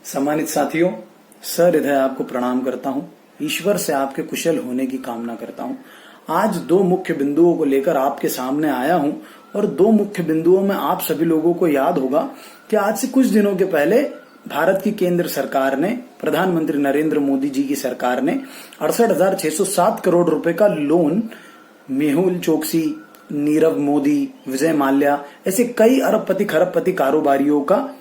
सम्मानित साथियों, सर हृदय आपको प्रणाम करता हूं। ईश्वर से आपके कुशल होने की कामना करता हूं। आज दो मुख्य बिंदुओं को लेकर आपके सामने आया हूं और दो मुख्य बिंदुओं में आप सभी लोगों को याद होगा कि आज से कुछ दिनों के पहले भारत की केंद्र सरकार ने, प्रधानमंत्री नरेंद्र मोदी जी की सरकार ने 68,607 करोड़ रुपए का लोन मेहुल चोकसी, नीरव मोदी, विजय माल्या ऐसे कई अरबपति खरबपति कारोबारियों का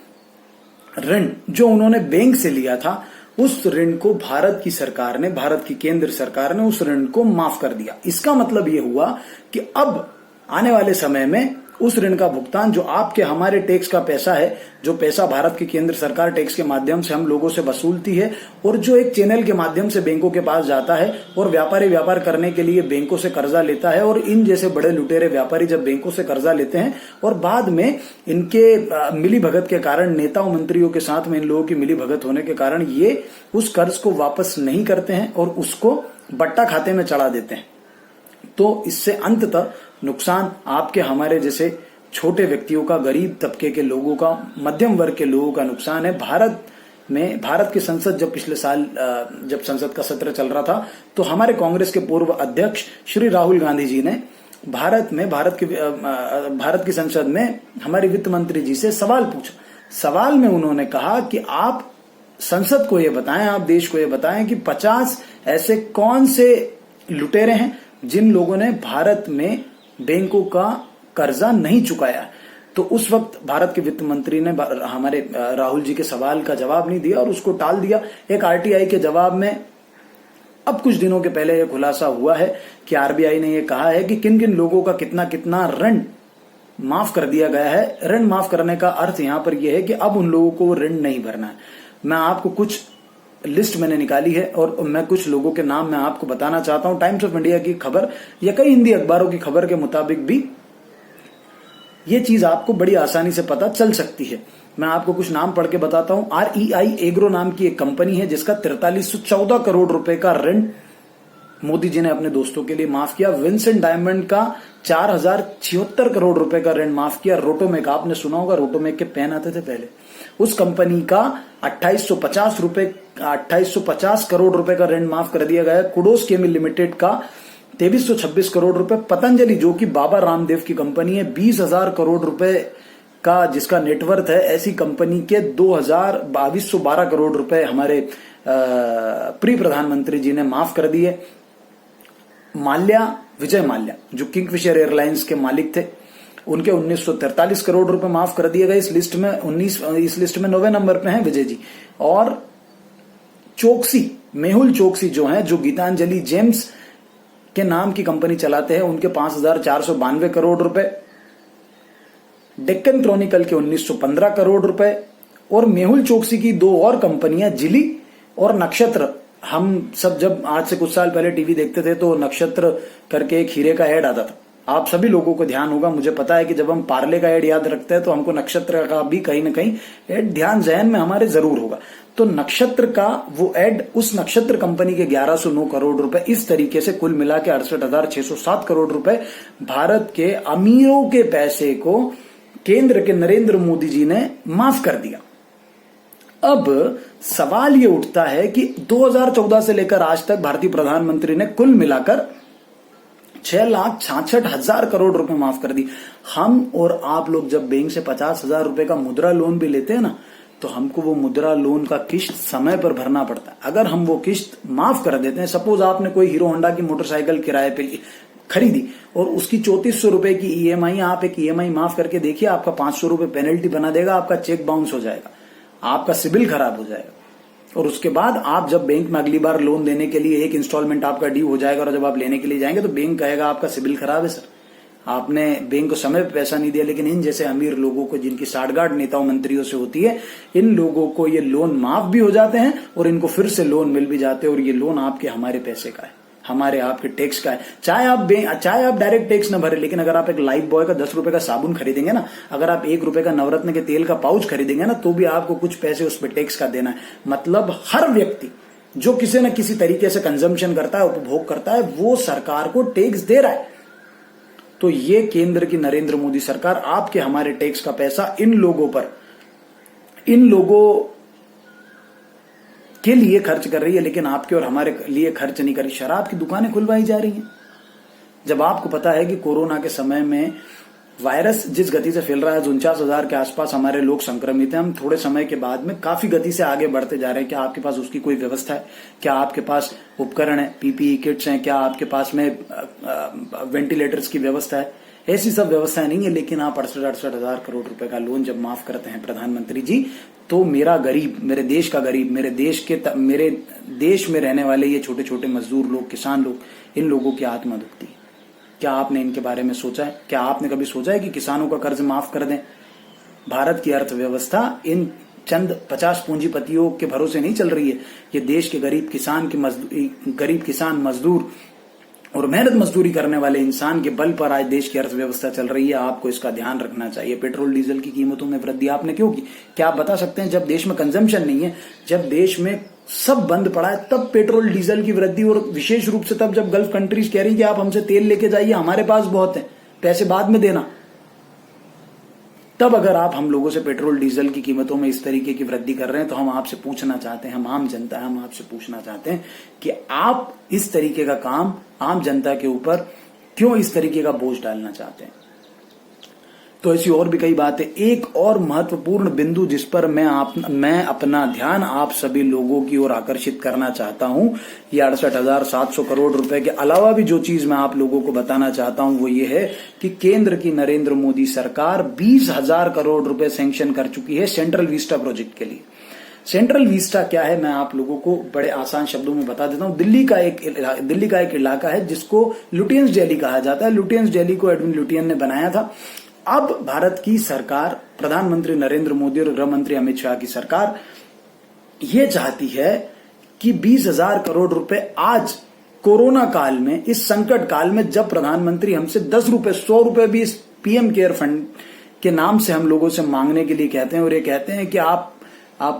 ऋण जो उन्होंने बैंक से लिया था, उस ऋण को भारत की सरकार ने, भारत की केंद्र सरकार ने उस ऋण को माफ कर दिया। इसका मतलब यह हुआ कि अब आने वाले समय में उस ऋण का भुगतान जो आपके हमारे टैक्स का पैसा है, जो पैसा भारत की केंद्र सरकार टैक्स के माध्यम से हम लोगों से वसूलती है और जो एक चैनल के माध्यम से बैंकों के पास जाता है और व्यापारी व्यापार करने के लिए बैंकों से कर्जा लेता है, और इन जैसे बड़े लुटेरे व्यापारी जब बैंकों से कर्जा लेते हैं और बाद में इनके मिली भगत के कारण, नेताओं मंत्रियों के साथ में इन लोगों की मिली भगत होने के कारण ये उस कर्ज को वापस नहीं करते हैं और उसको बट्टा खाते में चढ़ा देते हैं, तो इससे अंततः नुकसान आपके हमारे जैसे छोटे व्यक्तियों का, गरीब तबके के लोगों का, मध्यम वर्ग के लोगों का नुकसान है। भारत की संसद जब पिछले साल जब संसद का सत्र चल रहा था, तो हमारे कांग्रेस के पूर्व अध्यक्ष श्री राहुल गांधी जी ने भारत की संसद में हमारे वित्त मंत्री जी से सवाल पूछा। सवाल में उन्होंने कहा कि आप संसद को ये बताएं, आप देश को ये बताएं कि 50 ऐसे कौन से लुटेरे हैं जिन लोगों ने भारत में बैंकों का कर्जा नहीं चुकाया। तो उस वक्त भारत के वित्त मंत्री ने हमारे राहुल जी के सवाल का जवाब नहीं दिया और उसको टाल दिया। एक आरटीआई के जवाब में अब कुछ दिनों के पहले यह खुलासा हुआ है कि आरबीआई ने यह कहा है कि किन किन लोगों का कितना कितना ऋण माफ कर दिया गया है। ऋण माफ करने का अर्थ यहां पर यह है कि अब उन लोगों को ऋण नहीं भरना है। मैं आपको कुछ लिस्ट मैंने निकाली है और मैं कुछ लोगों के नाम मैं आपको बताना चाहता हूं। टाइम्स ऑफ इंडिया की खबर या कई हिंदी अखबारों की खबर के मुताबिक भी ये चीज आपको बड़ी आसानी से पता चल सकती है। मैं आपको कुछ नाम पढ़ के बताता हूं। REI एग्रो नाम की एक कंपनी है जिसका 4314 करोड़ रुपए का ऋण मोदी जी ने अपने दोस्तों के लिए माफ किया। विंसेंट डायमंड का 4076 करोड़ रुपए का ऋण माफ किया। रोटोमेक, आपने सुना होगा, रोटोमेक के पेन आते थे पहले, उस कंपनी का 2850 करोड़ रुपए का ऋण माफ कर दिया गया। कुडोस केमिल लिमिटेड का 2326 करोड़ रुपए। पतंजलि जो कि बाबा रामदेव की कंपनी है, 20,000 करोड़ रुपए का जिसका नेटवर्थ है, ऐसी कंपनी के 2212 करोड़ रुपए हमारे प्रिय प्रधानमंत्री जी ने माफ कर दिए। विजय माल्या जो किंगफिशर एयरलाइंस के मालिक थे, उनके 1943 करोड़ रुपए माफ कर दिए गए। इस लिस्ट में 9वें नंबर पे हैं विजय जी। और चोकसी, मेहुल चोकसी जो है, जो गीतांजलि जेम्स के नाम की कंपनी चलाते हैं, उनके 5,492 करोड़ रुपए। डेक्कन क्रॉनिकल के 1915 करोड़ रुपए। और मेहुल चोकसी की दो और कंपनियां, जिली और नक्षत्र। हम सब जब आज से कुछ साल पहले टीवी देखते थे तो नक्षत्र करके एक हीरे का ऐड आता था। आप सभी लोगों को ध्यान होगा, मुझे पता है कि जब हम पार्ले का ऐड याद रखते हैं तो हमको नक्षत्र का भी कहीं ना कहीं ऐड ध्यान जहन में हमारे जरूर होगा। तो नक्षत्र का वो ऐड, उस नक्षत्र कंपनी के 1109 करोड़ रुपए, इस तरीके से कुल मिला के 68,607 करोड़ रुपए भारत के अमीरों के पैसे को केंद्र के नरेंद्र मोदी जी ने माफ कर दिया। अब सवाल ये उठता है कि 2014 से लेकर आज तक भारतीय प्रधानमंत्री ने कुल मिलाकर 6,66,000 करोड़ रुपए माफ कर दी। हम और आप लोग जब बैंक से 50,000 रुपए का मुद्रा लोन भी लेते हैं ना, तो हमको वो मुद्रा लोन का किस्त समय पर भरना पड़ता है। अगर हम वो किस्त माफ कर देते हैं, सपोज आपने कोई हीरो होंडा की मोटरसाइकिल किराए पे खरीदी और उसकी 3400 रुपए की EMI, आप एक EMI माफ करके देखिए, आपका 500 रुपए पेनल्टी बना देगा, आपका चेक बाउंस हो जाएगा, आपका सिबिल खराब हो जाएगा। और उसके बाद आप जब बैंक में अगली बार लोन देने के लिए एक इंस्टॉलमेंट आपका ड्यू हो जाएगा और जब आप लेने के लिए जाएंगे तो बैंक कहेगा आपका सिबिल खराब है सर, आपने बैंक को समय पे पैसा नहीं दिया। लेकिन इन जैसे अमीर लोगों को, जिनकी साठगांठ नेताओं मंत्रियों से होती है, इन लोगों को ये लोन माफ भी हो जाते हैं और इनको फिर से लोन मिल भी जाते हैं। और ये लोन आपके हमारे पैसे का है, हमारे आपके टैक्स का है। चाहे आप डायरेक्ट टैक्स न भरे, लेकिन अगर आप एक लाइफ बॉय का 10 रुपए का साबुन खरीदेंगे ना, अगर आप 1 रुपए का नवरत्न के तेल का पाउच खरीदेंगे ना, तो भी आपको कुछ पैसे उस पर टैक्स का देना है। मतलब हर व्यक्ति जो किसी न किसी तरीके से कंजम्पशन करता है, उपभोग करता है, वो सरकार को टैक्स दे रहा है। तो ये केंद्र की नरेंद्र मोदी सरकार आपके हमारे टैक्स का पैसा इन लोगों के लिए खर्च कर रही है, लेकिन आपके और हमारे लिए खर्च नहीं कर रही। शराब की दुकानें खुलवाई जा रही हैं। जब आपको पता है कि कोरोना के समय में वायरस जिस गति से फैल रहा है, 49,000 के आसपास हमारे लोग संक्रमित हैं, हम थोड़े समय के बाद में काफी गति से आगे बढ़ते जा रहे हैं। क्या आपके पास उसकी कोई व्यवस्था है? क्या आपके पास उपकरण है, पीपीई किट्स हैं? क्या आपके पास में वेंटिलेटर्स की व्यवस्था है? ऐसी सब व्यवस्थाएं नहीं है। लेकिन आप 68 हजार करोड़ रुपए का लोन जब माफ करते हैं प्रधानमंत्री जी, तो मेरा गरीब, मेरे देश का गरीब, मेरे देश में रहने वाले ये छोटे छोटे मजदूर लोग, किसान लोग, इन लोगों की आत्मा दुखती है। क्या आपने इनके बारे में सोचा है? क्या आपने कभी सोचा है कि किसानों का कर्ज माफ कर दें? भारत की अर्थव्यवस्था इन चंद 50 पूंजीपतियों के भरोसे नहीं चल रही है। ये देश के गरीब किसान मजदूर और मेहनत मजदूरी करने वाले इंसान के बल पर आज देश की अर्थव्यवस्था चल रही है। आपको इसका ध्यान रखना चाहिए। पेट्रोल डीजल की कीमतों में वृद्धि आपने क्यों की? क्या आप बता सकते हैं? जब देश में कंजम्पशन नहीं है, जब देश में सब बंद पड़ा है, तब पेट्रोल डीजल की वृद्धि, और विशेष रूप से तब जब गल्फ कंट्रीज कह रही कि आप हमसे तेल लेके जाइए, हमारे पास बहुत है, पैसे बाद में देना। तब अगर आप हम लोगों से पेट्रोल डीजल की कीमतों में इस तरीके की वृद्धि कर रहे हैं, तो हम आपसे पूछना चाहते हैं, हम आम जनता है, हम आपसे पूछना चाहते हैं कि आप इस तरीके का काम आम जनता के ऊपर क्यों इस तरीके का बोझ डालना चाहते हैं? तो ऐसी और भी कई बातें। एक और महत्वपूर्ण बिंदु जिस पर मैं अपना ध्यान आप सभी लोगों की ओर आकर्षित करना चाहता हूं, ये 68,700 करोड़ रुपए के अलावा भी जो चीज मैं आप लोगों को बताना चाहता हूं वो ये है कि केंद्र की नरेंद्र मोदी सरकार 20,000 करोड़ रुपए सैंक्शन कर चुकी है सेंट्रल विस्टा प्रोजेक्ट के लिए। सेंट्रल विस्टा क्या है, मैं आप लोगों को बड़े आसान शब्दों में बता देता हूं। दिल्ली का एक इलाका है जिसको लुटियंस दिल्ली कहा जाता है। लुटियंस दिल्ली को एडविन लुटियन ने बनाया था। अब भारत की सरकार, प्रधानमंत्री नरेंद्र मोदी और गृह मंत्री अमित शाह की सरकार ये चाहती है कि 20,000 करोड़ रुपए आज कोरोना काल में, इस संकट काल में, जब प्रधानमंत्री हमसे 10 रुपए 100 रुपए भी इस पीएम केयर फंड के नाम से हम लोगों से मांगने के लिए कहते हैं, और ये कहते हैं कि आप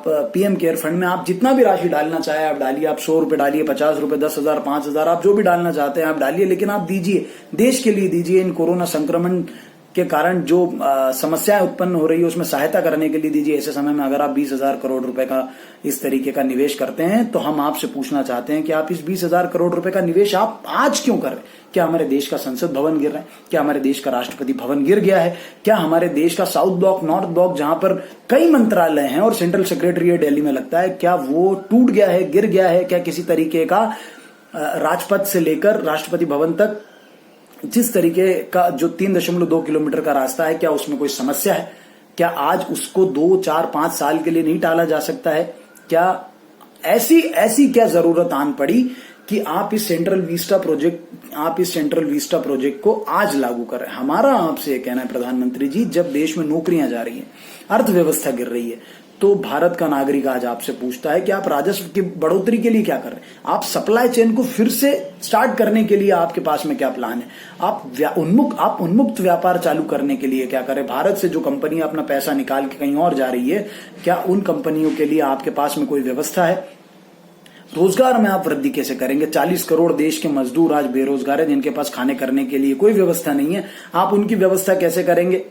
पीएम केयर फंड में आप जितना भी राशि डालना चाहे आप डालिए, आप 100 रुपए डालिए, 50 रुपए, 10,000, 5,000, आप जो भी डालना चाहते हैं आप डालिए, लेकिन आप दीजिए, देश के लिए दीजिए। इन कोरोना संक्रमण के कारण जो समस्याएं उत्पन्न हो रही है उसमें सहायता करने के लिए दीजिए। ऐसे समय में अगर आप 20,000 करोड़ रुपए का इस तरीके का निवेश करते हैं, तो हम आपसे पूछना चाहते हैं कि आप इस 20,000 करोड़ रुपए का निवेश आप आज क्यों कर रहे हैं? क्या हमारे देश का संसद भवन गिर रहा है? क्या हमारे देश का राष्ट्रपति भवन गिर गया है? क्या हमारे देश का साउथ ब्लॉक, नॉर्थ ब्लॉक, जहां पर कई मंत्रालय हैं और सेंट्रल सेक्रेटरीट दिल्ली में लगता है, क्या वो टूट गया है, गिर गया है? क्या किसी तरीके का राजपथ से लेकर राष्ट्रपति भवन तक जिस तरीके का जो 3.2 किलोमीटर का रास्ता है, क्या उसमें कोई समस्या है? क्या आज उसको 2, 4, 5 साल के लिए नहीं टाला जा सकता है? क्या ऐसी क्या जरूरत आन पड़ी कि आप इस सेंट्रल विस्टा प्रोजेक्ट को आज लागू कर रहे हैं? हमारा आपसे यह कहना है प्रधानमंत्री जी, जब देश में नौकरियां जा रही है, अर्थव्यवस्था गिर रही है, तो भारत का नागरिक आज आपसे पूछता है कि आप राजस्व की बढ़ोतरी के लिए क्या कर रहे हैं? आप सप्लाई चेन को फिर से स्टार्ट करने के लिए आपके पास में क्या प्लान है? आप उन्मुक्त व्यापार चालू करने के लिए क्या करें? भारत से जो कंपनी अपना पैसा निकाल के कहीं और जा रही है, क्या उन कंपनियों के लिए आपके पास में कोई व्यवस्था है? रोजगार में आप वृद्धि कैसे करेंगे? 40 करोड़ देश के मजदूर आज बेरोजगार है, जिनके पास खाने करने के लिए कोई व्यवस्था नहीं है। आप उनकी व्यवस्था कैसे करेंगे?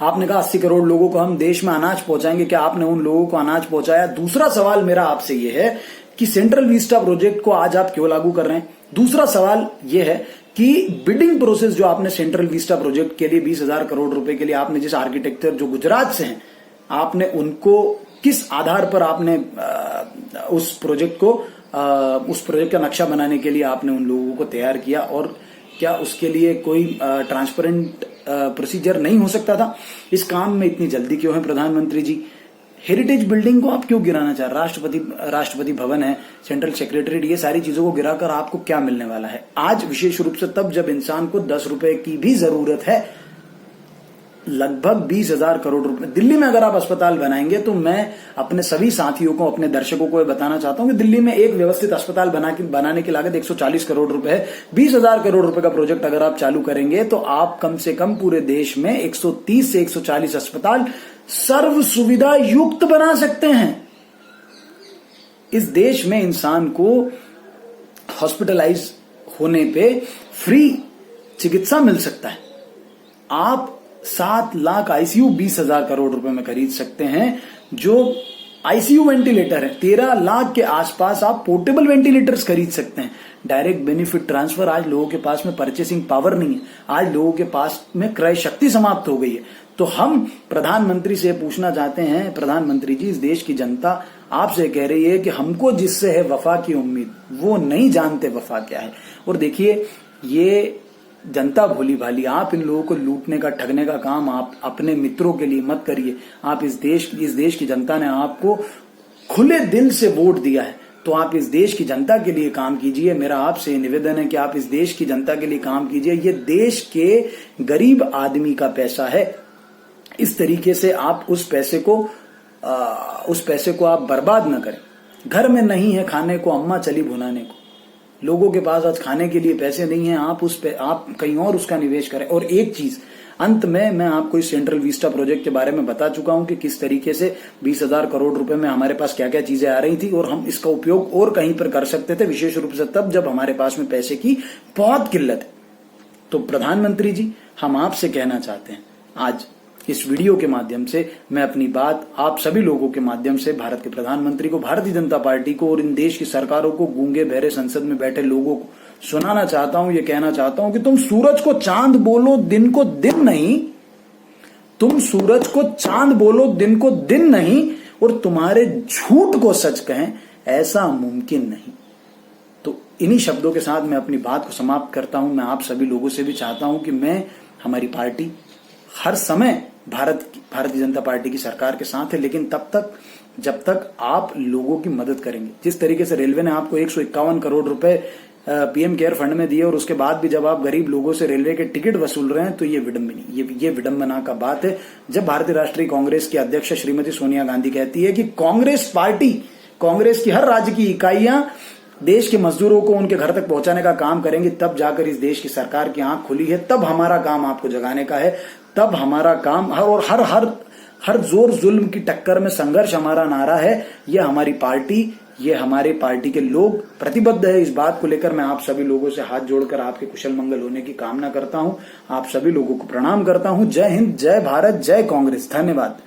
आपने कहा 80 करोड़ लोगों को हम देश में अनाज पहुंचाएंगे, क्या आपने उन लोगों को अनाज पहुंचाया? दूसरा सवाल मेरा आपसे यह है कि सेंट्रल विस्टा प्रोजेक्ट को आज आप क्यों लागू कर रहे हैं? दूसरा सवाल यह है कि बिडिंग प्रोसेस जो आपने सेंट्रल विस्टा प्रोजेक्ट के लिए 20,000 करोड़ रुपए के लिए आपने जिस आर्किटेक्चर जो गुजरात से हैं, आपने उनको किस आधार पर आपने उस प्रोजेक्ट का नक्शा बनाने के लिए आपने उन लोगों को तैयार किया? और क्या उसके लिए कोई ट्रांसपेरेंट प्रोसीजर नहीं हो सकता था? इस काम में इतनी जल्दी क्यों है प्रधानमंत्री जी? हेरिटेज बिल्डिंग को आप क्यों गिराना चाह रहे हैं? राष्ट्रपति भवन है, सेंट्रल सेक्रेटरीट, ये सारी चीजों को गिराकर आपको क्या मिलने वाला है? आज विशेष रूप से तब जब इंसान को 10 रुपए की भी जरूरत है, लगभग 20,000 करोड़ रुपए। दिल्ली में अगर आप अस्पताल बनाएंगे, तो मैं अपने सभी साथियों को, अपने दर्शकों को बताना चाहता हूं कि दिल्ली में एक व्यवस्थित अस्पताल बनाने की लागत 140 करोड़ रुपए है। 20,000 करोड़ रुपए का प्रोजेक्ट अगर आप चालू करेंगे, तो आप कम से कम पूरे देश में 130 से 140 अस्पताल सर्व सुविधा युक्त बना सकते हैं। इस देश में इंसान को हॉस्पिटलाइज होने पे फ्री चिकित्सा मिल सकता है। आप 7 लाख आईसीयू 20,000 करोड़ रुपए में खरीद सकते हैं, जो आईसीयू वेंटिलेटर है, 13 लाख के आसपास आप पोर्टेबल वेंटिलेटर्स खरीद सकते हैं। डायरेक्ट बेनिफिट ट्रांसफर, आज लोगों के पास में परचेसिंग पावर नहीं है, आज लोगों के पास में क्रय शक्ति समाप्त हो गई है। तो हम प्रधानमंत्री से पूछना चाहते हैं, प्रधानमंत्री जी, इस देश की जनता आपसे कह रही है कि हमको जिससे है वफा की उम्मीद, वो नहीं जानते वफा क्या है। और देखिए, ये जनता भोली भाली, आप इन लोगों को लूटने का, ठगने का काम आप अपने मित्रों के लिए मत करिए। आप इस देश की जनता ने आपको खुले दिल से वोट दिया है, तो आप इस देश की जनता के लिए काम कीजिए। मेरा आपसे निवेदन है कि आप इस देश की जनता के लिए काम कीजिए। ये देश के गरीब आदमी का पैसा है। इस तरीके से आप उस पैसे को आप बर्बाद न करें। घर में नहीं है खाने को, अम्मा चली भुनाने को। लोगों के पास आज खाने के लिए पैसे नहीं है, आप कहीं और उसका निवेश करें। और एक चीज अंत में, मैं आपको इस सेंट्रल विस्टा प्रोजेक्ट के बारे में बता चुका हूं कि किस तरीके से 20,000 करोड़ रुपए में हमारे पास क्या क्या चीजें आ रही थी, और हम इसका उपयोग और कहीं पर कर सकते थे, विशेष रूप से तब जब हमारे पास में पैसे की बहुत किल्लत है। तो प्रधानमंत्री जी, हम आपसे कहना चाहते हैं, आज इस वीडियो के माध्यम से मैं अपनी बात आप सभी लोगों के माध्यम से भारत के प्रधानमंत्री को, भारतीय जनता पार्टी को और इन देश की सरकारों को, गूंगे बहरे संसद में बैठे लोगों को सुनाना चाहता हूं, ये कहना चाहता हूं कि तुम सूरज को चांद बोलो, दिन को दिन नहीं। तुम सूरज को चांद बोलो, दिन को दिन नहीं, और तुम्हारे झूठ को सच कहें, ऐसा मुमकिन नहीं। तो इन्हीं शब्दों के साथ मैं अपनी बात को समाप्त करता हूं। मैं आप सभी लोगों से भी चाहता हूं कि हमारी पार्टी हर समय भारतीय जनता पार्टी की सरकार के साथ है, लेकिन तब तक जब तक आप लोगों की मदद करेंगे। जिस तरीके से रेलवे ने आपको 151 करोड़ रुपए पीएम केयर फंड में दिए, और उसके बाद भी जब आप गरीब लोगों से रेलवे के टिकट वसूल रहे हैं, तो ये विडंबना का बात है। जब भारतीय राष्ट्रीय कांग्रेस की अध्यक्ष श्रीमती सोनिया गांधी कहती है कि कांग्रेस की हर राज्य की इकाइयां देश के मजदूरों को उनके घर तक पहुंचाने का काम करेंगी, तब जाकर इस देश की सरकार की आंख खुली है। तब हमारा काम आपको जगाने का है, तब हमारा काम हर जोर जुल्म की टक्कर में संघर्ष हमारा नारा है। ये हमारी पार्टी के लोग प्रतिबद्ध है। इस बात को लेकर मैं आप सभी लोगों से हाथ जोड़कर आपके कुशल मंगल होने की कामना करता हूं। आप सभी लोगों को प्रणाम करता हूं। जय हिंद, जय भारत, जय कांग्रेस। धन्यवाद।